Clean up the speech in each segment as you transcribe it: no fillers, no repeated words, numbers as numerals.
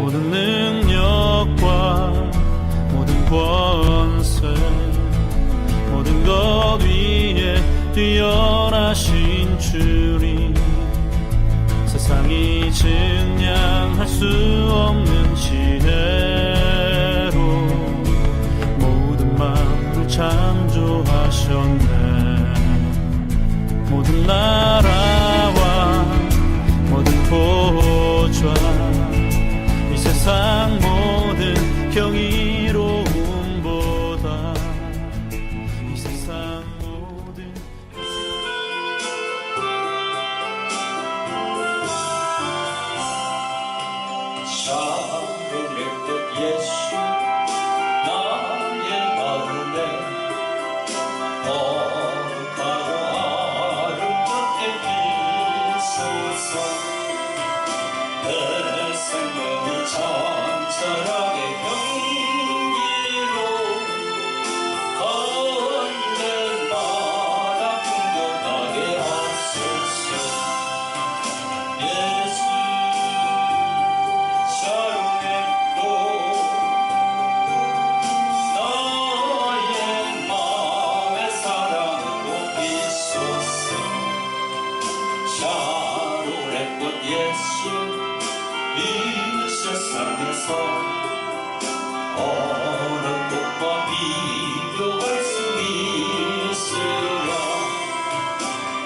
모든 능력과 모든 권세 모든 것 위에 뛰어나신 주님 세상이 증량할 수 없는 지혜로 모든 만물 창조하셨네. 모든 나라와 모든 보좌 이 세상 모든 경이로움보다 이 세상 모든 샤롬의 꽃 예수 나의 마음에 거룩하고 아름답게 비소서. 내 생명이 찬찬하게 경기로 가운데 나라 풍족하게 하소서. 예수 샤롬의 꽃 나의 마음의 사랑으로 비소서. 샤롬의 꽃 예수 이 세상에서 어느 꽃과 비교할 수 있으랴.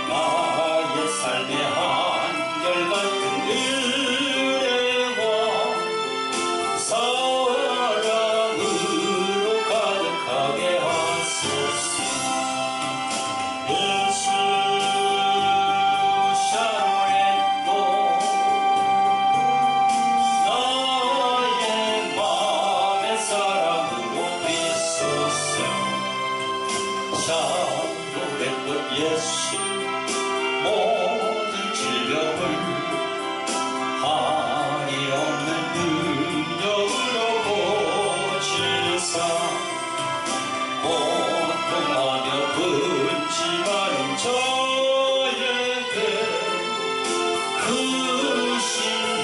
나의 삶의 한결같은 은혜와 사랑으로 가득하게 하소서. 예수 샤롬의 꽃 나의 마음의 사랑으로 비소서. 샤롬의 꽃 예수 모든 질병을 한이 없는 능력으로 고치사 고통하며 근심하는 저에게 크신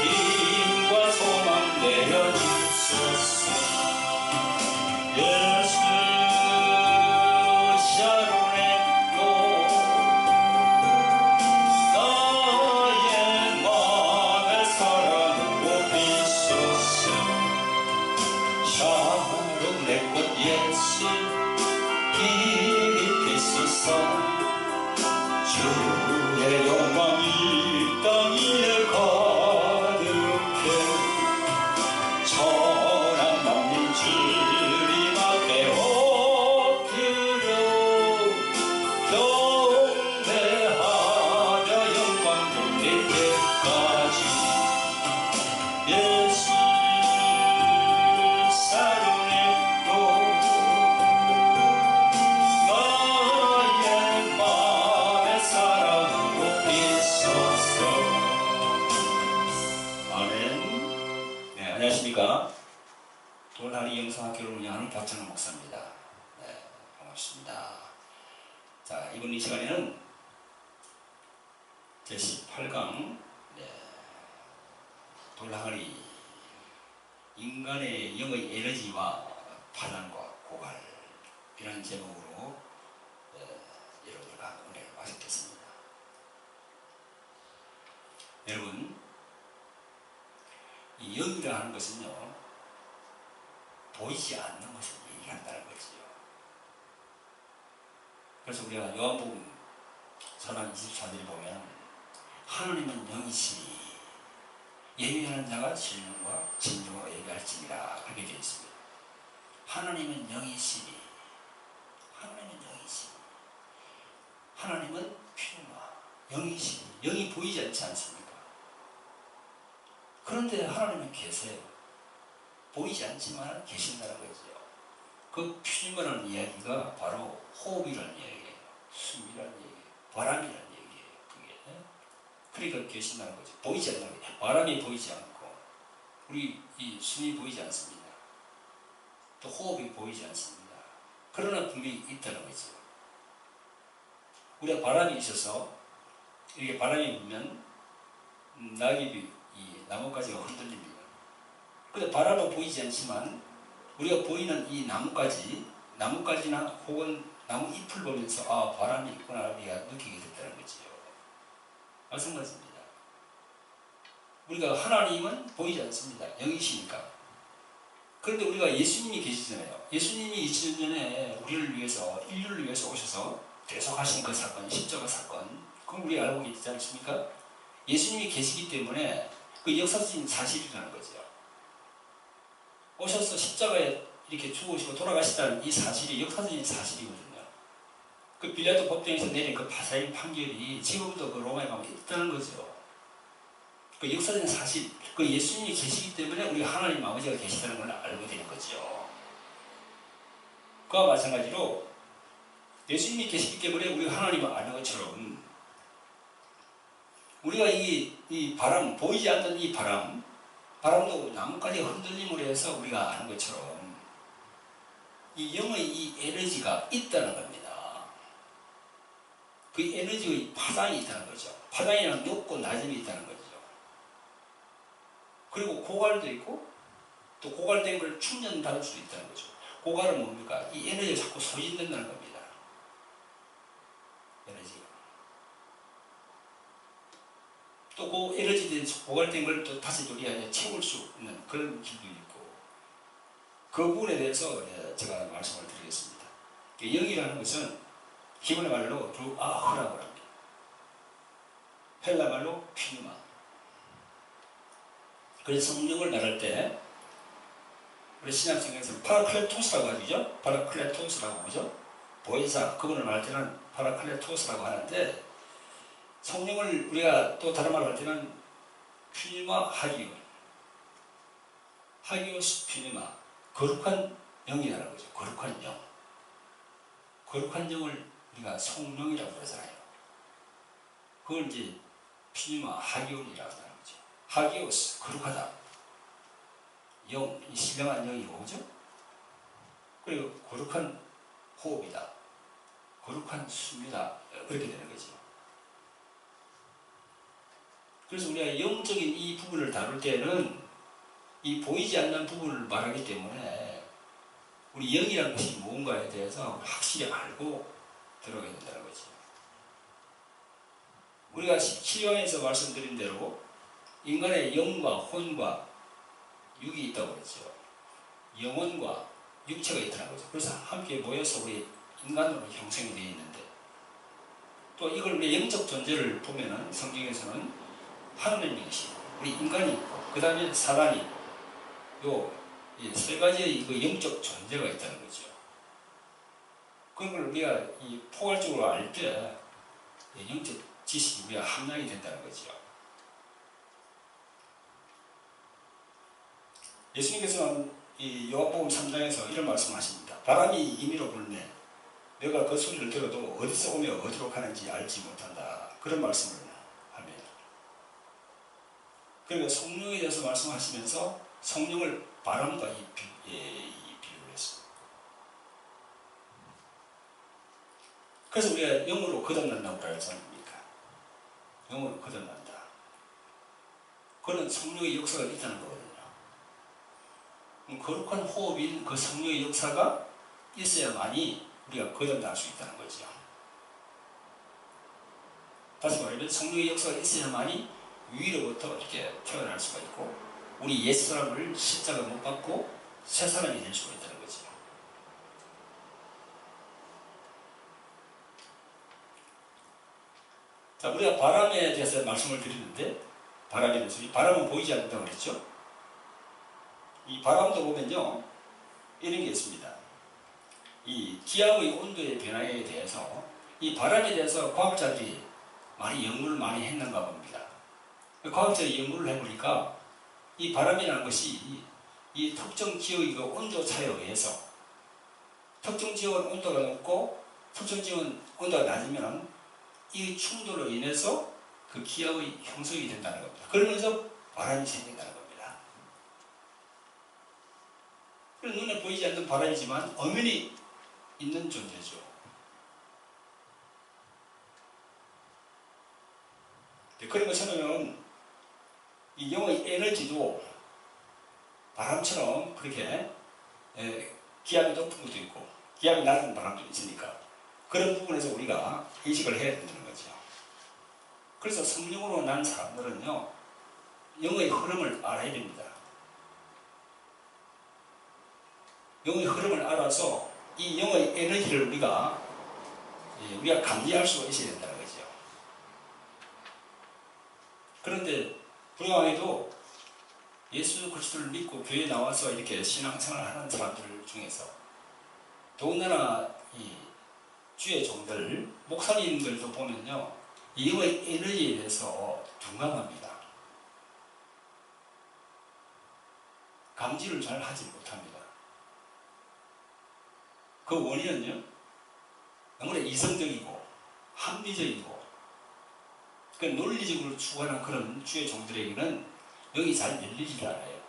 힘과 소망 내려주소서. 예수 샤롬의 꽃 나의 마음의 사랑으로 비소서. 샤롬의 꽃 예수 길이 비소서. 주의 영광이 땅 위에 가득해 천한 만민 주님 앞에 엎드려 경배하며 영광 돌릴 때까지. 예수 샤롬의 꽃 나의 마음의 사랑으로 비소서. 아멘. 네, 안녕하십니까. 돌다리 영성학교를 운영하는 박찬호 목사입니다. 네, 반갑습니다. 자, 이번 이 시간에는 제18강 돌항아리 인간의 영의 에너지와 파란과 고갈 이런 제목으로 여러분들과 은혜를 마셨겠습니다. 여러분, 이 영이라는 것은요 보이지 않는 것을 얘기한다는 거지요. 그래서 우리가 요한복음 4장 24절에 보면 하나님은 영이시니 예비하는 자가 진리와 진정으로 예비할지니라 그렇게 되어 있습니다. 하나님은 영이시니 하나님은 필요나 영이시니 영이 보이지 않지 않습니까? 그런데 하나님은 계세요. 보이지 않지만 계신다는 거죠. 그 필요라는 이야기가 바로 호흡이라는 이야기예요. 숨이라는 얘기예요. 바람이라는 얘기예요. 그게. 그러니까 계신다는 거죠. 보이지 않는 거예요. 바람이 보이지 않고 우리 이 숨이 보이지 않습니다. 또 호흡이 보이지 않습니다. 그러나 분명히 있다는 거죠. 우리가 바람이 있어서 이렇게 바람이 불면 낙엽이 이 나뭇가지가 흔들립니다. 근데 바람은 보이지 않지만 우리가 보이는 이 나뭇가지나 혹은 나무 잎을 보면서 아 바람이 있구나 우리가 느끼게 됐다는 거지요. 마찬가지입니다. 우리가 하나님은 보이지 않습니다. 영이시니까. 그런데 우리가 예수님이 계시잖아요. 예수님이 2000년 전에 우리를 위해서 인류를 위해서 오셔서 대속하신 그 사건, 십자가 사건 그건 우리 알고 계시지 않습니까? 예수님이 계시기 때문에 그 역사적인 사실이라는 거죠. 오셔서 십자가에 이렇게 죽으시고 돌아가시다는 이 사실이 역사적인 사실이거든요. 그 빌라도 법정에서 내린 그 파사인 판결이 지금도 그 로마에 가면 있다는 거죠. 그 역사적인 사실, 그 예수님이 계시기 때문에 우리 하나님 아버지가 계시다는 걸 알고 되는 거죠. 그와 마찬가지로 예수님이 계시기 때문에 우리 하나님을 아는 것처럼 우리가 이 바람, 보이지 않는 이 바람도 나뭇가지 흔들림으로 해서 우리가 아는 것처럼 이 영의 이 에너지가 있다는 겁니다. 그 에너지의 파장이 있다는 거죠. 파장이란 높고 낮음이 있다는 거죠. 그리고 고갈도 있고 또 고갈된 걸 충전받을 수 있다는 거죠. 고갈은 뭡니까? 이 에너지가 자꾸 소진된다는 겁니다. 에너지가. 또 그 에너지에 고갈된 걸 또 다시 우리가 채울 수 있는 그런 길도 있고 그 부분에 대해서 제가 말씀을 드리겠습니다. 영이라는 것은 히브리 말로 루아흐라고 합니다. 헬라 말로 피누마. 그래서 성령을 말할 때 우리 신약성경에서 파라클레토스라고 하죠. 파라클레토스라고 하죠. 보혜사 그분을 말할 때는 파라클레토스라고 하는데 성령을 우리가 또 다른 말로 할 때는 피누마 하기오 하기오스 피누마 거룩한 영이라는 거죠. 거룩한 영. 거룩한 영을 우리가 성령이라고 그러잖아요. 그걸 이제 피누마 하기오이라고 하는 거죠. 하기오스 거룩하다. 영, 이 신령한 영이고 그죠? 그리고 거룩한 호흡이다. 거룩한 숨이다. 그렇게 되는 거죠. 그래서 우리가 영적인 이 부분을 다룰 때는 이 보이지 않는 부분을 말하기 때문에 우리 영이라는 것이 무언가에 대해서 확실히 알고 들어가야 된다는 거죠. 우리가 17장에서 말씀드린 대로 인간의 영과 혼과 육이 있다고 그랬죠. 영혼과 육체가 있다는 거죠. 그래서 함께 모여서 우리 인간으로 형성이 되어 있는데 또 이걸 우리 영적 존재를 보면은 성경에서는 하느님이시 우리 인간이 있고 그 다음에 사단이 요 세 가지의 그 영적 존재가 있다는 거죠. 그런 걸 우리가 이 포괄적으로 알 때 영적 지식이 우리가 함량이 된다는 거죠. 예수님께서는 이 요한복음 3장에서 이런 말씀하십니다. 바람이 임의로 불네 내가 그 소리를 들어도 어디서 오며 어디로 가는지 알지 못한다. 그런 말씀을 합니다. 그러니까 성령에 대해서 말씀하시면서 성령을 바람과 비유를 했습니다. 그래서 우리가 영으로 거듭난다고 그러지 않습니까? 영으로 거듭난다. 그건 성령의 역사가 있다는 거거든요. 거룩한 호흡인 그 성령의 역사가 있어야만이 우리가 거듭날 수 있다는 거죠. 다시 말하면 성령의 역사가 있어야만이 위로부터 이렇게 태어날 수가 있고 우리 옛사람을 십자가 못 박고 새 사람이 될 수가 있다는 거죠. 자, 우리가 바람에 대해서 말씀을 드리는데 바람에 대해서 이 바람은 보이지 않는다고 그랬죠. 이 바람도 보면요 이런 게 있습니다. 이 기압의 온도의 변화에 대해서 이 바람에 대해서 과학자들이 연구를 많이 했는가 봅니다. 과학자들이 연구를 해보니까 이 바람이라는 것이 이 특정 지역의 그 온도 차이에 의해서 특정 지역은 온도가 높고 특정 지역은 온도가 낮으면 이 충돌로 인해서 그 기압의 형성이 된다는 겁니다. 그러면서 바람이 생긴다는 겁니다. 눈에 보이지 않는 바람이지만 엄연히 있는 존재죠. 그런 것처럼 이 영의 에너지도 바람처럼 그렇게 기압이 높은 것도 있고 기압이 낮은 바람도 있으니까 그런 부분에서 우리가 인식을 해야 된다는 거죠. 그래서 성령으로 난 사람들은요, 영의 흐름을 알아야 됩니다. 영의 흐름을 알아서 이 영의 에너지를 우리가 감지할 수가 있어야 된다는 거죠. 그런데 불행하게도 예수 그리스도를 믿고 교회에 나와서 이렇게 신앙생활을 하는 사람들 중에서 더군다나 이 주의 종들, 목사님들도 보면요, 이 영의 에너지에 대해서 둔감합니다. 감지를 잘 하지 못합니다. 그 원인은요, 너무나 이성적이고 합리적이고 그 논리적으로 추구하는 그런 주의 종들에게는 영이 잘 열리지 않아요.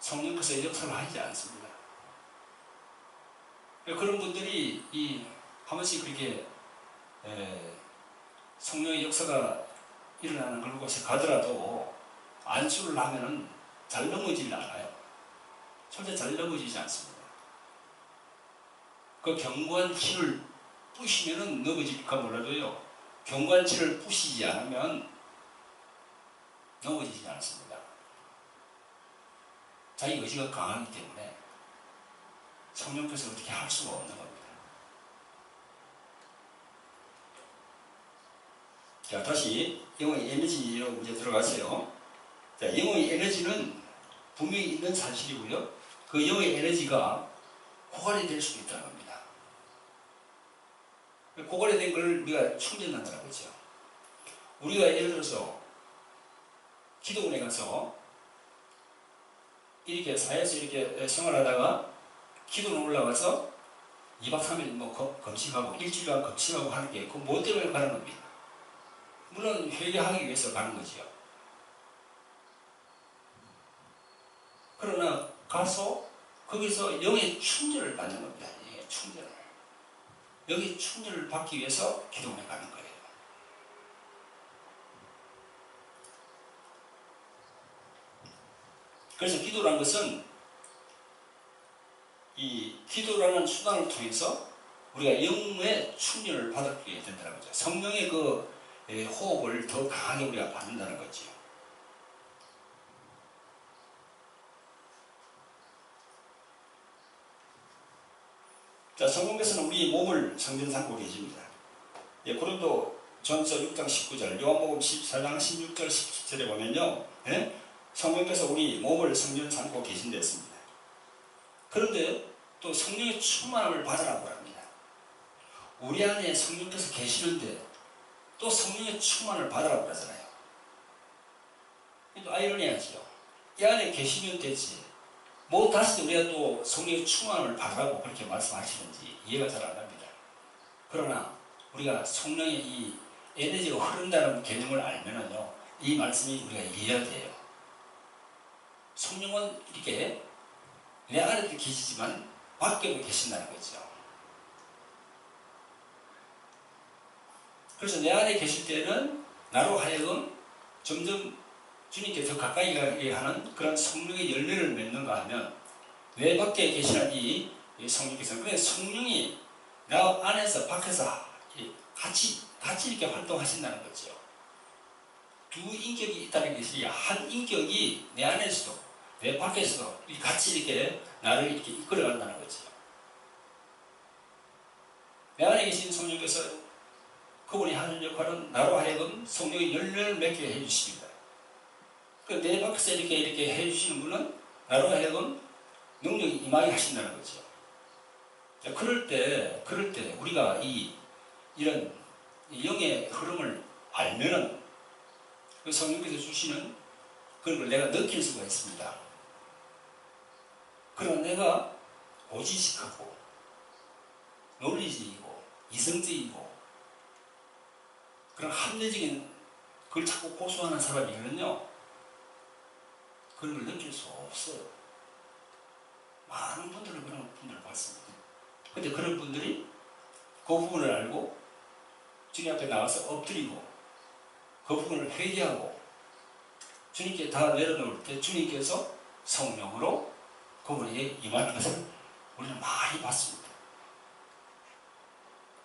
성령께서 역사를 하지 않습니다. 그런 분들이 한 번씩 그렇게 성령의 역사가 일어나는 그곳에 가더라도 안수를 하면은 잘 넘어지지 않아요. 절대 잘 넘어지지 않습니다. 그 견고한 실을 부시면은 넘어질까 몰라도요, 견고한 실을 부시지 않으면 넘어지지 않습니다. 자기 의지가 강하기 때문에 성령께서 어떻게 할 수가 없는 겁니다. 자, 다시 영의 에너지로 이제 들어가세요. 자, 영의 에너지는 분명히 있는 사실이고요. 그 영의 에너지가 고갈이 될 수도 있다는 겁니다. 고갈이 된 걸 우리가 충전한다는 거죠. 우리가 예를 들어서 기도원에 가서 이렇게 사회에서 이렇게 생활하다가 기도원 올라가서 2박 3일 뭐 금식하고 일주일간 금식하고 하는 게 그 뭐 때문에 가는 겁니다. 물론 회개하기 위해서 가는 거지요. 그러나 가서 거기서 영의 충전을 받는 겁니다. 영의 충전을. 영의 충전을 받기 위해서 기도원에 가는 거예요. 그래서 기도라는 것은 이 기도라는 수단을 통해서 우리가 영의 충전을 받게 된다는 거죠. 성령의 그 호흡을 더 강하게 우리가 받는다는 거죠. 자, 성령께서는 우리 몸을 성전 삼고 계십니다. 고린도 전서 6장 19절, 요한복음 14장 16절 17절에 보면요, 성령께서 우리 몸을 성전 삼고 계신다 했습니다. 그런데 또 성령의 충만함을 받으라고 합니다. 우리 안에 성령께서 계시는데 또 성령의 충만을 받으라고 하잖아요. 또 아이러니하죠. 이 안에 계시면 되지, 뭐 다시 우리가 또 성령의 충만을 받으라고 그렇게 말씀하시는지 이해가 잘 안 갑니다. 그러나 우리가 성령의 이 에너지가 흐른다는 개념을 알면은요, 이 말씀이 우리가 이해가 돼요. 성령은 이렇게 내 안에도 계시지만 밖에도 계신다는 거죠. 그래서 내 안에 계실 때는 나로 하여금 점점 주님께 더 가까이 가게 하는 그런 성령의 열매를 맺는가 하면, 내 밖에 계시는 이 성령께서, 그런데 성령이 나 안에서 밖에서 같이 이렇게 활동하신다는 거죠. 두 인격이 있다는 것이, 한 인격이 내 안에서도 내 밖에서도 같이 이렇게 나를 이렇게 이끌어간다는 거죠. 내 안에 계신 성령께서 그분이 하는 역할은 나로 하여금 성령의 열매를 맺게 해주십니다. 내 밖에서 이렇게 해주시는 분은 나로 하여금 능력이 임하게 하신다는 거죠. 그럴 때 우리가 이런 영의 흐름을 알면은 그 성령께서 주시는 그런 걸 내가 느낄 수가 있습니다. 그러나 내가 고지식하고 논리적이고 이성적이고 그런 합리적인 그걸 자꾸 고수하는 사람이면요, 그런 걸 느낄 수 없어요. 많은 분들은 그런 분들을 봤습니다. 근데 그런 분들이 그 부분을 알고 주님 앞에 나와서 엎드리고 그 부분을 회개하고 주님께 다 내려놓을 때 주님께서 성령으로 그분에게 임하는 것을 우리는 많이 봤습니다.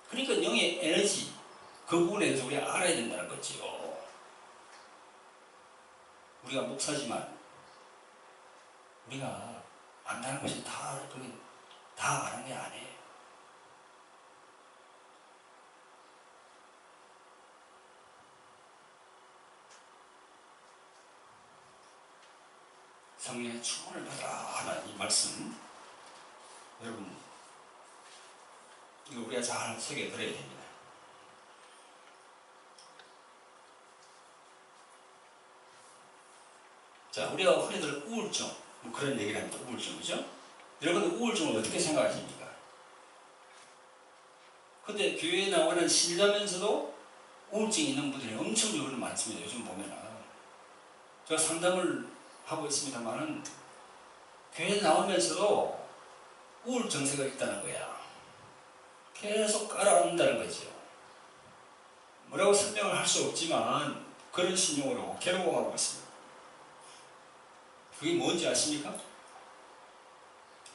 그러니까 영의 에너지 그 부분에 대해서 우리가 알아야 된다는 거지요. 우리가 목사지만 우리가 안다는 것이 다 아는 게 아니에요. 성령의 충만을 받아라 하는 이 말씀, 여러분 이거 우리가 잘 새겨들어야 됩니다. 자, 우리가 흔히들 우울증 뭐 그런 얘기를 합니다. 우울증, 그죠? 여러분들 우울증을 어떻게 생각하십니까? 근데 교회에 나오는 신자면서도 우울증이 있는 분들이 엄청 많습니다. 요즘 보면은 제가 상담을 하고 있습니다만은 교회 나오면서도 우울 증세가 있다는 거야. 계속 깔아앉는다는 거죠. 뭐라고 설명을 할 수 없지만 그런 심령으로 괴로워하고 있습니다. 그게 뭔지 아십니까?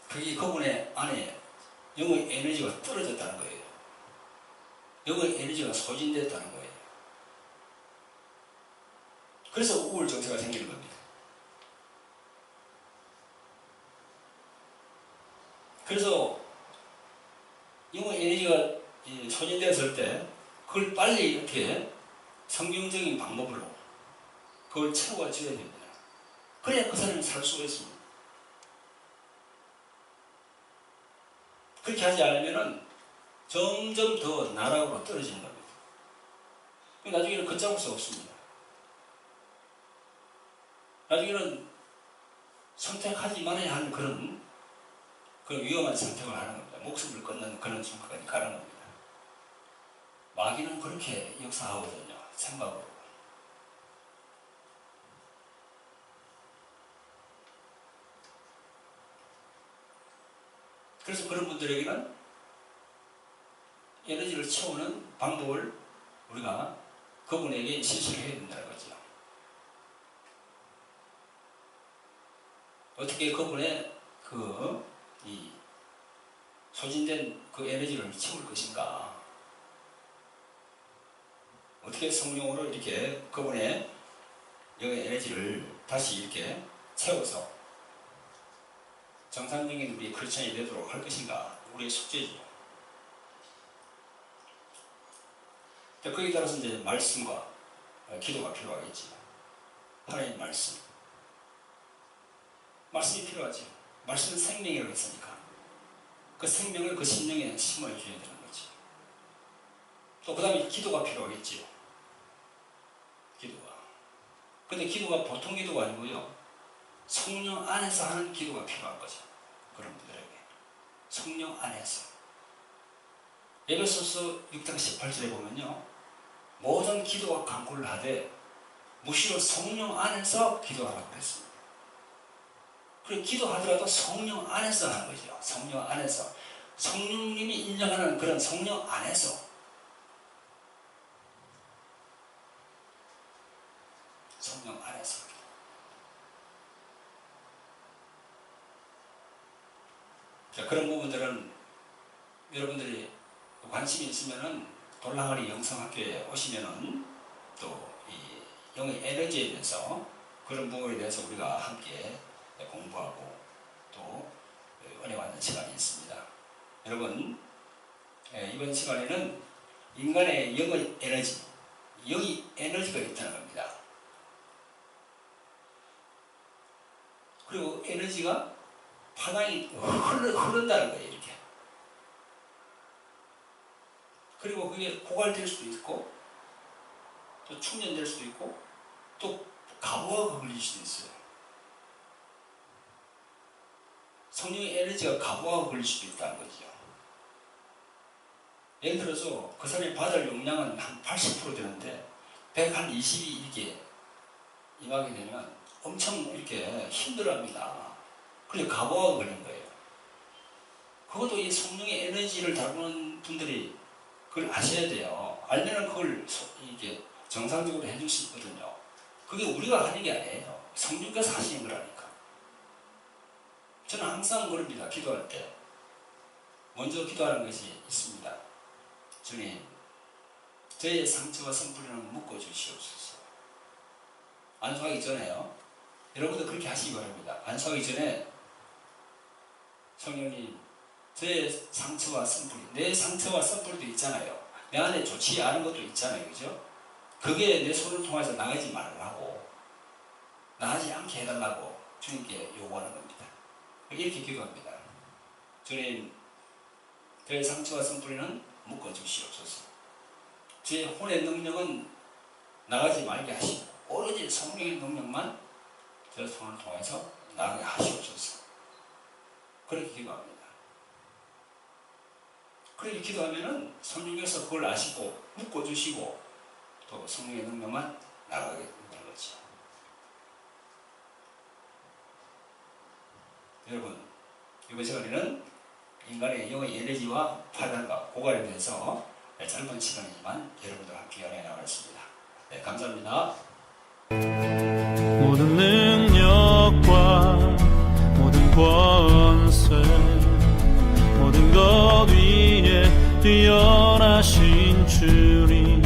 그게 그분의 안에 영의 에너지가 떨어졌다는 거예요. 영의 에너지가 소진됐다는 거예요. 그래서 우울 증세가 생기는 겁니다. 그래서 영의 에너지가 소진되었을 때 그걸 빨리 이렇게 성경적인 방법으로 그걸 채워 줘야 됩니다. 그래야 그 사람이 살 수가 있습니다. 그렇게 하지 않으면 점점 더 나락으로 떨어지는 겁니다. 나중에는 걷잡을 수 없습니다. 나중에는 선택하지 말아야 하는 그런 위험한 선택을 하는 겁니다. 목숨을 끊는 그런 순간까지 가는 겁니다. 마귀는 그렇게 역사하거든요. 생각으로. 그래서 그런 분들에게는 에너지를 채우는 방법을 우리가 그분에게 실시를 해야 된다는 거죠. 어떻게 그분의 이 소진된 그 에너지를 채울 것인가? 어떻게 성령으로 이렇게 그분의 영의 에너지를 다시 이렇게 채워서 정상적인 우리 크리스천이 되도록 할 것인가? 우리의 숙제죠. 거기에 따라서 이제 말씀과 기도가 필요하겠지. 하나님 말씀이 필요하죠. 말씀은 생명이라고 했으니까 그 생명을 그 심령에 심어줘야 되는 거지. 또 그 다음에 기도가 필요하겠지요. 기도가. 근데 기도가 보통 기도가 아니고요. 성령 안에서 하는 기도가 필요한 거죠. 그런 분들에게. 성령 안에서. 에베소서 6장 18절에 보면요. 모든 기도와 간구를 하되 무시로 성령 안에서 기도하라고 그랬습니다. 그리고 기도하더라도 성령 안에서 하는 거죠. 성령 안에서. 성령님이 인정하는 그런 성령 안에서. 성령 안에서. 자, 그런 부분들은 여러분들이 관심이 있으면은 돌랑아리 영성학교에 오시면은 또 이 영의 에너지에 대해서 그런 부분에 대해서 우리가 함께 공부하고 또 은혜 받는 시간이 있습니다. 여러분, 이번 시간에는 인간의 영의 에너지, 영의 에너지가 있다는 겁니다. 그리고 에너지가 파당이 흐른다는 거예요, 이렇게. 그리고 그게 고갈될 수도 있고, 또 충전될 수도 있고, 또 가부화가 걸릴 수도 있어요. 성령의 에너지가 가부화가 걸릴 수도 있다는 거죠. 예를 들어서 그 사람이 받을 용량은 한 80% 되는데 120이 이렇게 임하게 되면 엄청 이렇게 힘들어합니다. 그래서 가부화가 걸린 거예요. 그것도 이 성령의 에너지를 다루는 분들이 그걸 아셔야 돼요. 알면은 그걸 이게 정상적으로 해줄 수 있거든요. 그게 우리가 하는 게 아니에요. 성령께서 하시는 거라니까. 저는 항상 그럽니다. 기도할 때 먼저 기도하는 것이 있습니다. 주님, 저의 상처와 선풀이는 묶어주시옵소서. 안수하기 전에요. 여러분도 그렇게 하시기 바랍니다. 안수하기 전에 성령님, 저의 상처와 선풀이, 내 상처와 선풀이도 있잖아요. 내 안에 좋지 않은 것도 있잖아요. 그죠? 그게 내 손을 통해서 나가지 말라고, 나가지 않게 해달라고 주님께 요구하는 겁니다. 이렇게 기도합니다. 주님, 저의 상처와 선풀이는 묶어주시옵소서. 제 혼의 능력은 나가지 말게 하시고 오로지 성령의 능력만 저 손을 통해서 나가게 하시옵소서. 그렇게 기도합니다. 그렇게 기도하면은 성령께서 그걸 아시고 묶어주시고 또 성령의 능력만 나가게 된다는 거죠. 여러분, 이번 시간에는 인간의 영의 에너지와 파단과 고갈에 대해서 짧은 시간이지만 여러분들과 함께 연애 나가겠습니다. 네, 감사합니다. 모든 능력과 모든 권세 모든 것 위에 뛰어나신 주님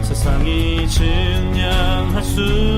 세상이 증량할 수